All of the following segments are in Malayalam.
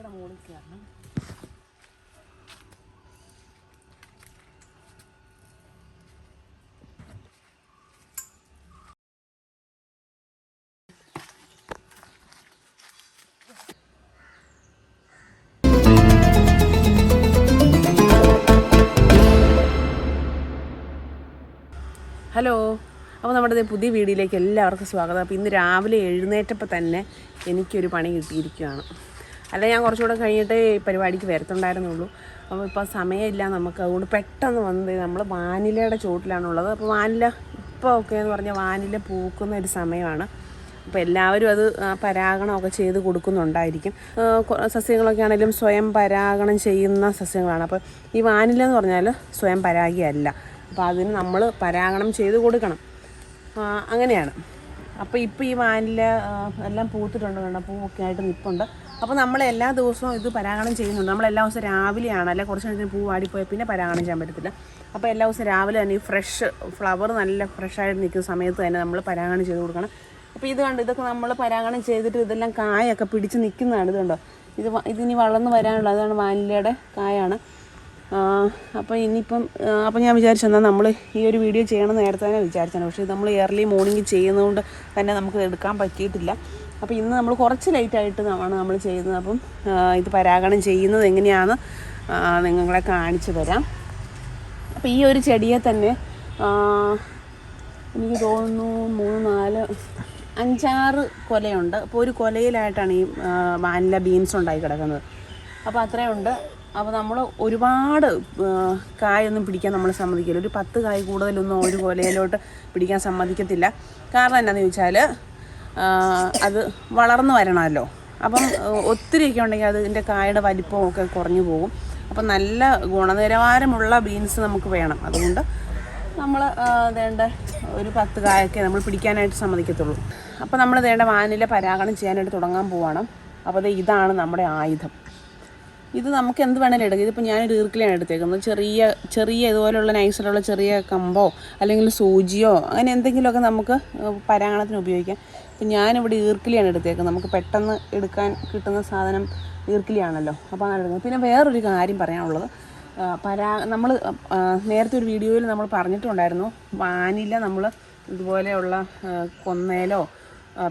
കുറച്ചുകൂടെ മുകളിൽ കയറണം. ഹലോ, അപ്പോൾ നമ്മുടെ പുതിയ വീഡിയോയിലേക്ക് എല്ലാവർക്കും സ്വാഗതം. അപ്പോൾ ഇന്ന് രാവിലെ എഴുന്നേറ്റപ്പോൾ തന്നെ എനിക്കൊരു പണി കിട്ടിയിരിക്കുകയാണ്. അല്ല, ഞാൻ കുറച്ചുകൂടെ കഴിഞ്ഞിട്ടേ പരിപാടിക്ക് വരത്തുണ്ടായിരുന്നുള്ളൂ. അപ്പോൾ ഇപ്പോൾ സമയമില്ല നമുക്ക്, അതുകൊണ്ട് പെട്ടെന്ന് വന്നത് നമ്മൾ വാനിലയുടെ ചോട്ടിലാണുള്ളത്. അപ്പോൾ വാനില ഇപ്പോൾ ഒക്കെ എന്ന് പറഞ്ഞാൽ വാനില പൂക്കുന്ന ഒരു സമയമാണ്. അപ്പോൾ എല്ലാവരും അത് പരാഗണമൊക്കെ ചെയ്ത് കൊടുക്കുന്നുണ്ടായിരിക്കും. സസ്യങ്ങളൊക്കെ ആണെങ്കിലും സ്വയം പരാഗണം ചെയ്യുന്ന സസ്യങ്ങളാണ്. അപ്പോൾ ഈ വാനില എന്ന് പറഞ്ഞാൽ സ്വയം പരാഗിയല്ല. അപ്പോൾ അതിന് നമ്മൾ പരാഗണം ചെയ്ത് കൊടുക്കണം, അങ്ങനെയാണ്. അപ്പോൾ ഇപ്പോൾ ഈ വാനില എല്ലാം പൂത്തിട്ടുണ്ട്, കണ്ടോ, പൂവൊക്കെ ആയിട്ട് നിൽപ്പുണ്ട്. അപ്പോൾ നമ്മൾ എല്ലാ ദിവസവും ഇത് പരാഗണം ചെയ്യുന്നുണ്ട്. നമ്മൾ എല്ലാ ദിവസവും രാവിലെയാണ്, അല്ലെ കുറച്ച് കഴിഞ്ഞ് പൂ വാടിപ്പോയാൽ പിന്നെ പരാഗണം ചെയ്യാൻ പറ്റത്തില്ല. അപ്പോൾ എല്ലാ ദിവസവും രാവിലെ തന്നെ ഈ ഫ്രഷ് ഫ്ലവർ നല്ല ഫ്രഷായിട്ട് നിൽക്കുന്ന സമയത്ത് തന്നെ നമ്മൾ പരാഗണം ചെയ്ത് കൊടുക്കണം. അപ്പോൾ ഇത് കണ്ട്, ഇതൊക്കെ നമ്മൾ പരാഗണം ചെയ്തിട്ട് ഇതെല്ലാം കായൊക്കെ പിടിച്ച് നിൽക്കുന്നതാണ്. ഇതുണ്ടോ, ഇതിനി വളർന്ന് വരാനുള്ള, അതാണ് വാനിലയുടെ കായാണ്. അപ്പോൾ ഇനിയിപ്പം ഞാൻ വിചാരിച്ചെന്നാൽ നമ്മൾ ഈ ഒരു വീഡിയോ ചെയ്യണമെന്ന് നേരത്തെ തന്നെ വിചാരിച്ചാണ്. പക്ഷേ നമ്മൾ ഏർലി മോർണിംഗ് ചെയ്യുന്നതുകൊണ്ട് തന്നെ നമുക്ക് എടുക്കാൻ പറ്റിയിട്ടില്ല. അപ്പോൾ ഇന്ന് നമ്മൾ കുറച്ച് ലേറ്റായിട്ട് നമ്മൾ ചെയ്യുന്നത്. അപ്പം ഇത് പരാഗണം ചെയ്യുന്നത് എങ്ങനെയാണെന്ന് നിങ്ങളെ കാണിച്ചു തരാം. അപ്പോൾ ഈ ഒരു ചെടിയെ തന്നെ എനിക്ക് തോന്നുന്നു 3, 4, 5, 6 കൊലയുണ്ട്. അപ്പോൾ ഒരു കൊലയിലായിട്ടാണ് ഈ വാനില ബീൻസ് ഉണ്ടായി കിടക്കുന്നത്. അപ്പോൾ അത്രയുണ്ട്. അപ്പോൾ നമ്മൾ ഒരുപാട് കായൊന്നും പിടിക്കാൻ നമ്മൾ സമ്മതിക്കില്ല. ഒരു 10 കായ് കൂടുതലൊന്നും ഒരു കൊലയിലോട്ട് പിടിക്കാൻ സമ്മതിക്കത്തില്ല. കാരണം എന്താണെന്ന് ചോദിച്ചാൽ അത് വളർന്നു വരണമല്ലോ. അപ്പം ഒത്തിരിയൊക്കെ ഉണ്ടെങ്കിൽ അതിൻ്റെ കായുടെ വലിപ്പമൊക്കെ കുറഞ്ഞു പോകും. അപ്പം നല്ല ഗുണനിലവാരമുള്ള ബീൻസ് നമുക്ക് വേണം. അതുകൊണ്ട് നമ്മൾ വേണ്ട ഒരു 10 കായൊക്കെ നമ്മൾ പിടിക്കാനായിട്ട് സമ്മതിക്കത്തുള്ളൂ. അപ്പോൾ നമ്മൾ വേണ്ട വാനില പരാഗണം ചെയ്യാനായിട്ട് തുടങ്ങാൻ പോവാണ്. അപ്പോൾ ഇതാണ് നമ്മുടെ ആയുധം. ഇത് നമുക്ക് എന്ത് വേണേലും എടുക്കാം. ഇതിപ്പോൾ ഞാനൊരു ഈർക്കിലാണ് എടുത്തേക്കുന്നത്. ചെറിയ ഇതുപോലുള്ള നൈസിലുള്ള ചെറിയ കമ്പോ അല്ലെങ്കിൽ സൂചിയോ അങ്ങനെ എന്തെങ്കിലുമൊക്കെ നമുക്ക് പരാഗണത്തിന് ഉപയോഗിക്കാം. ഇപ്പം ഞാനിവിടെ ഈർക്കിലിയാണ് എടുത്തേക്കുന്നത്. നമുക്ക് പെട്ടെന്ന് എടുക്കാൻ കിട്ടുന്ന സാധനം ഈർക്കിലിയാണല്ലോ. അപ്പോൾ അങ്ങനെ എടുക്കുന്നത്. പിന്നെ വേറൊരു കാര്യം പറയാനുള്ളത്, നമ്മൾ നേരത്തെ ഒരു വീഡിയോയിൽ നമ്മൾ പറഞ്ഞിട്ടുണ്ടായിരുന്നു, വാനില നമ്മൾ ഇതുപോലെയുള്ള കൊന്നയിലോ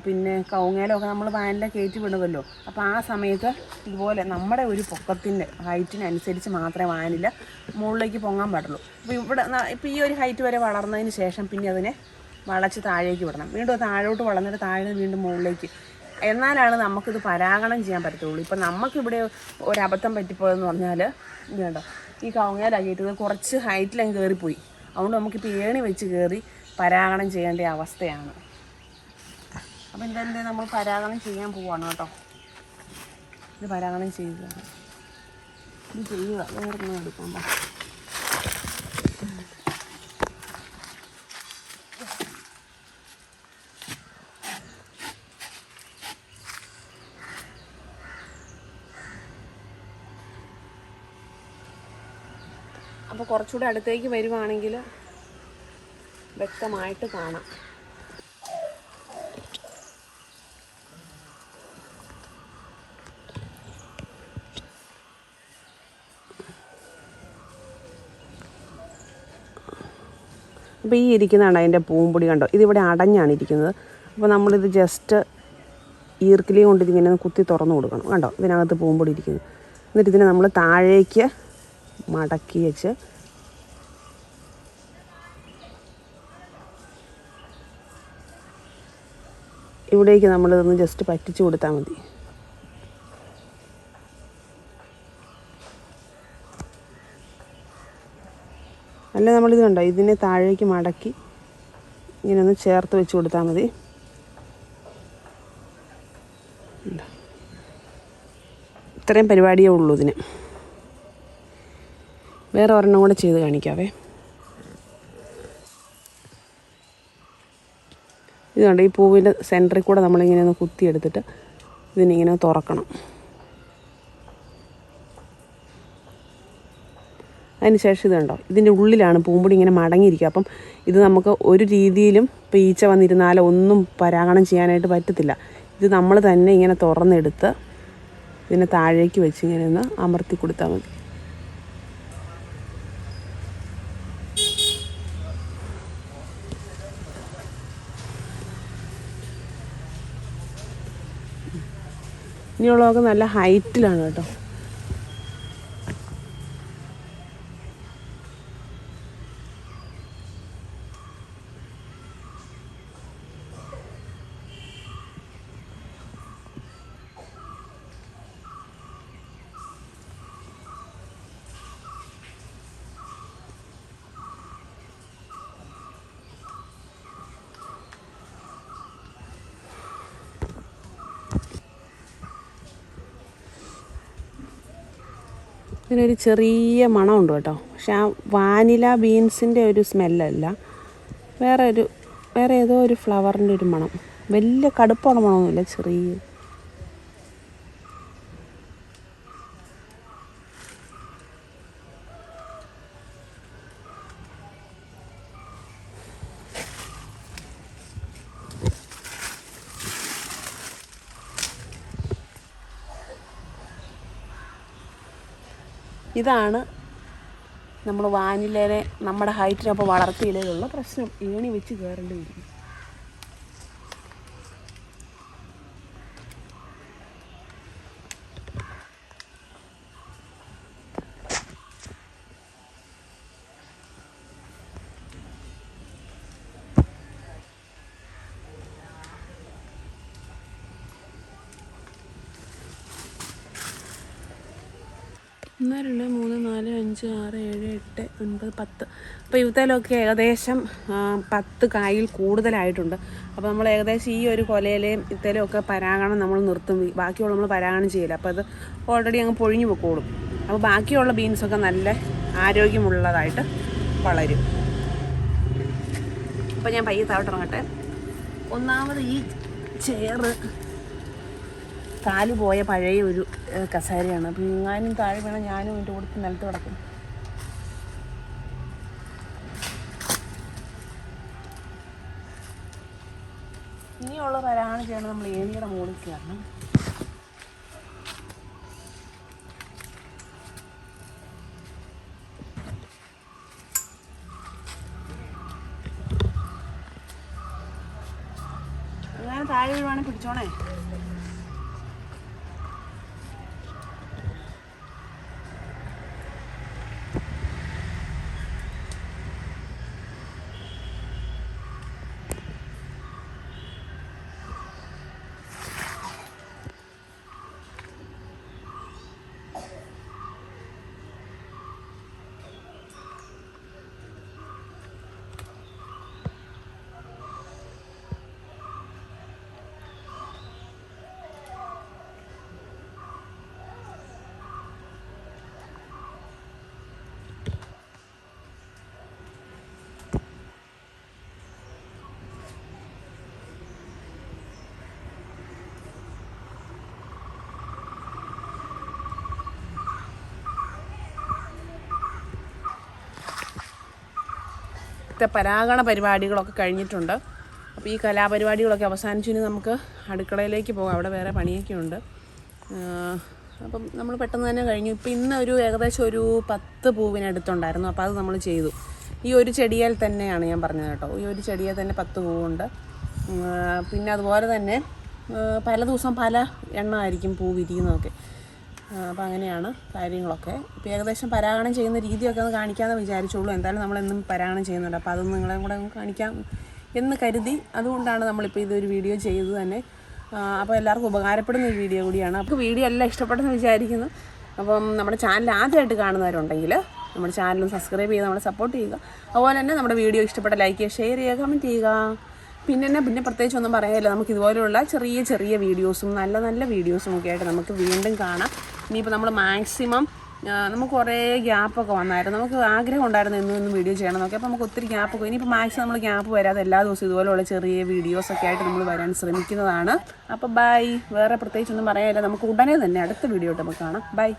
പിന്നെ കവുങ്ങയിലോ ഒക്കെ നമ്മൾ വാനില കയറ്റി വിടുമല്ലോ. അപ്പോൾ ആ സമയത്ത് ഇതുപോലെ നമ്മുടെ ഒരു പൊക്കത്തിൻ്റെ ഹൈറ്റിനനുസരിച്ച് മാത്രമേ വാനില മുകളിലേക്ക് പൊങ്ങാൻ പാടുള്ളൂ. ഇപ്പോൾ ഈ ഒരു ഹൈറ്റ് വരെ വളർന്നതിന് ശേഷം പിന്നെ അതിനെ വളച്ച് താഴേക്ക് വിടണം. വീണ്ടും താഴോട്ട് വളർന്നിട്ട് താഴെ വീണ്ടും മുകളിലേക്ക്, എന്നാലാണ് നമുക്കിത് പരാഗണം ചെയ്യാൻ പറ്റത്തുള്ളൂ. ഇപ്പം നമുക്കിവിടെ ഒരബദ്ധം പറ്റിപ്പോയെന്ന് പറഞ്ഞാൽ ഇത് കണ്ടോ, ഈ കവുങ്ങയിലാക്കിയിട്ട് കുറച്ച് ഹൈറ്റിലങ്ങ് കയറിപ്പോയി. അതുകൊണ്ട് നമുക്കിപ്പോൾ ഏണി വെച്ച് കയറി പരാഗണം ചെയ്യേണ്ട അവസ്ഥയാണ്. അപ്പോൾ എന്തായാലും നമ്മൾ പരാഗണം ചെയ്യാൻ പോവാണ് കേട്ടോ. ഇത് പരാഗണം ചെയ്യുകയാണ്. ഇത് ചെയ്യുക, വേറൊന്നും എടുക്കണ്ട. അപ്പോൾ കുറച്ചുകൂടെ അടുത്തേക്ക് വരുവാണെങ്കിൽ വ്യക്തമായിട്ട് കാണാം. അപ്പോൾ ഈ ഇരിക്കുന്നതാണ് അതിൻ്റെ പൂമ്പൊടി, കണ്ടോ, ഇതിവിടെ അടഞ്ഞാണ് ഇരിക്കുന്നത്. അപ്പോൾ നമ്മളിത് ജസ്റ്റ് ഈർക്കിലി കൊണ്ട് ഇതിങ്ങനെ കുത്തി തുറന്നു കൊടുക്കണം. കണ്ടോ, ഇതിനകത്ത് പൂമ്പൊടി ഇരിക്കുന്നു. എന്നിട്ട് ഇതിനെ നമ്മൾ താഴേക്ക് മടക്കി വെച്ച് ഇവിടേക്ക് നമ്മളിതൊന്ന് ജസ്റ്റ് പറ്റിച്ച് കൊടുത്താൽ മതി. അല്ല, നമ്മളിത് കണ്ടോ, ഇതിനെ താഴേക്ക് മടക്കി ഇങ്ങനെ ഒന്ന് ചേർത്ത് വെച്ച് കൊടുത്താൽ മതി. ഇത്രയും പരിപാടിയേ ഉള്ളൂ ഇതിന്. വേറെ ഒരെണ്ണം കൂടെ ചെയ്ത് കാണിക്കാവേ. ഇത് കണ്ടോ, ഈ പൂവിൻ്റെ സെൻറ്ററിൽ കൂടെ നമ്മളിങ്ങനെ ഒന്ന് കുത്തിയെടുത്തിട്ട് ഇതിനിങ്ങനെ തുറക്കണം. അതിന് ശേഷം ഇത് കണ്ടോ, ഇതിൻ്റെ ഉള്ളിലാണ് പൂമ്പൊടി ഇങ്ങനെ മടങ്ങിയിരിക്കുക. അപ്പം ഇത് നമുക്ക് ഒരു രീതിയിലും ഇപ്പോൾ ഈച്ച വന്നിരുന്നാലോ ഒന്നും പരാഗണം ചെയ്യാനായിട്ട് പറ്റത്തില്ല. ഇത് നമ്മൾ തന്നെ ഇങ്ങനെ തുറന്നെടുത്ത് ഇതിനെ താഴേക്ക് വെച്ച് ഇങ്ങനെ ഒന്ന് അമർത്തി കൊടുത്താൽ മതി. ഇനിയുള്ളതൊക്കെ നല്ല ഹൈറ്റിലാണ് കേട്ടോ. ഇതിനൊരു ചെറിയ മണമുണ്ട് കേട്ടോ. പക്ഷെ ആ വാനില ബീൻസിൻ്റെ ഒരു സ്മെല്ലല്ല, വേറെ ഏതോ ഒരു ഫ്ലവറിൻ്റെ ഒരു മണം. വലിയ കടുപ്പമുള്ള മണമൊന്നുമില്ല, ചെറിയ. ഇതാണ് നമ്മൾ വാനിലേനെ നമ്മുടെ ഹൈറ്റിനപ്പോൾ വളർത്തിയിലുള്ള പ്രശ്നം. ഏണി വെച്ച് കയറേണ്ടി വരും. ഒന്ന് രണ്ട് മൂന്ന് നാല് അഞ്ച് ആറ് ഏഴ് എട്ട് ഒൻപത് 10. അപ്പോൾ ഇവത്തേലൊക്കെ ഏകദേശം 10 കായിൽ കൂടുതലായിട്ടുണ്ട്. അപ്പോൾ നമ്മൾ ഏകദേശം ഈ ഒരു കൊലയിലെയും ഇത്തേലൊക്കെ പരാഗണം നമ്മൾ നിർത്തും. ബാക്കിയുള്ള നമ്മൾ പരാഗണം ചെയ്യില്ല. അപ്പോൾ അത് ഓൾറെഡി അങ്ങ് പൊഴിഞ്ഞു പൊക്കോളും. അപ്പോൾ ബാക്കിയുള്ള ബീൻസൊക്കെ നല്ല ആരോഗ്യമുള്ളതായിട്ട് വളരും. അപ്പോൾ ഞാൻ പയ്യെ താഴോട്ടിറങ്ങട്ടെ. ഒന്നാമത് ഈ ചെയറ് കാല് പോയ പഴയ ഒരു കസേരയാണ്. അപ്പം ഞാനും താഴെ വേണം, ഞാനും എൻ്റെ കൂടെ നിലത്ത് കിടക്കും. ഇനിയുള്ള പരാഗണം ചെയ്യണം നമ്മൾ ഏണിയുടെ മുകളിൽ കയറണം. അങ്ങനെ താഴെ വീഴുവാണെങ്കിൽ പിടിച്ചോണേ. പരാഗണ പരിപാടികളൊക്കെ കഴിഞ്ഞിട്ടുണ്ട്. അപ്പോൾ ഈ കലാപരിപാടികളൊക്കെ അവസാനിച്ചു. ഇനി നമുക്ക് അടുക്കളയിലേക്ക് പോകാം. അവിടെ വേറെ പണിയൊക്കെ ഉണ്ട്. അപ്പം നമ്മൾ പെട്ടെന്ന് തന്നെ കഴിഞ്ഞു. ഇപ്പം ഇന്ന് ഏകദേശം ഒരു 10 പൂവിനടുത്തുണ്ടായിരുന്നു. അപ്പോൾ അത് നമ്മൾ ചെയ്തു. ഈ ഒരു ചെടിയിൽ തന്നെയാണ് ഞാൻ പറഞ്ഞത് കേട്ടോ. ഈ ഒരു ചെടിയിൽ തന്നെ 10 പൂവുണ്ട്. പിന്നെ അതുപോലെ തന്നെ പല ദിവസം പല എണ്ണമായിരിക്കും പൂ വിരിയുന്നതൊക്കെ. അപ്പോൾ അങ്ങനെയാണ് കാര്യങ്ങളൊക്കെ. ഇപ്പോൾ ഏകദേശം പരാഗണം ചെയ്യുന്ന രീതിയൊക്കെ ഒന്ന് കാണിക്കാമെന്ന് വിചാരിച്ചോളൂ. എന്തായാലും നമ്മളെന്നും പരാഗണം ചെയ്യുന്നുണ്ട്. അപ്പോൾ അതൊന്നും നിങ്ങളെ കൂടെ കാണിക്കാം എന്ന് കരുതി, അതുകൊണ്ടാണ് നമ്മളിപ്പോൾ ഇതൊരു വീഡിയോ ചെയ്തത് തന്നെ. അപ്പോൾ എല്ലാവർക്കും ഉപകാരപ്പെടുന്ന ഒരു വീഡിയോ കൂടിയാണ്. അപ്പോൾ വീഡിയോ എല്ലാം ഇഷ്ടപ്പെട്ടെന്ന് വിചാരിക്കുന്നു. അപ്പം നമ്മുടെ ചാനൽ ആദ്യമായിട്ട് കാണുന്നവരുണ്ടെങ്കിൽ നമ്മുടെ ചാനലും സബ്സ്ക്രൈബ് ചെയ്ത് നമ്മളെ സപ്പോർട്ട് ചെയ്യുക. അതുപോലെ തന്നെ നമ്മുടെ വീഡിയോ ഇഷ്ടപ്പെട്ട ലൈക്ക് ചെയ്യുക, ഷെയർ ചെയ്യുക, കമൻറ്റ് ചെയ്യുക. പിന്നെ പ്രത്യേകിച്ചൊന്നും പറയാനില്ല. നമുക്ക് ഇതുപോലെയുള്ള ചെറിയ വീഡിയോസും നല്ല വീഡിയോസും ഒക്കെ ആയിട്ട് നമുക്ക് വീണ്ടും കാണാം. ഇനിയിപ്പോൾ നമ്മൾ മാക്സിമം നമുക്ക് കുറേ ഗ്യാപ്പൊക്കെ വന്നായിരുന്നു. നമുക്ക് ആഗ്രഹം ഉണ്ടായിരുന്നു എന്നും വീഡിയോ ചെയ്യണമെന്നൊക്കെ. അപ്പോൾ നമുക്ക് ഒത്തിരി ഗ്യാപ്പൊക്കെ, ഇനിയിപ്പോൾ മാക്സിമം നമ്മൾ ഗ്യാപ്പ് വരാതെ എല്ലാ ദിവസവും ഇതുപോലെയുള്ള ചെറിയ വീഡിയോസൊക്കെ ആയിട്ട് നമ്മൾ വരാൻ ശ്രമിക്കുന്നതാണ്. അപ്പോൾ ബൈ. വേറെ പ്രത്യേകിച്ചൊന്നും പറയാനില്ല. നമുക്ക് ഉടനെ തന്നെ അടുത്ത വീഡിയോ ആയിട്ട് നമുക്ക് കാണാം. ബൈ.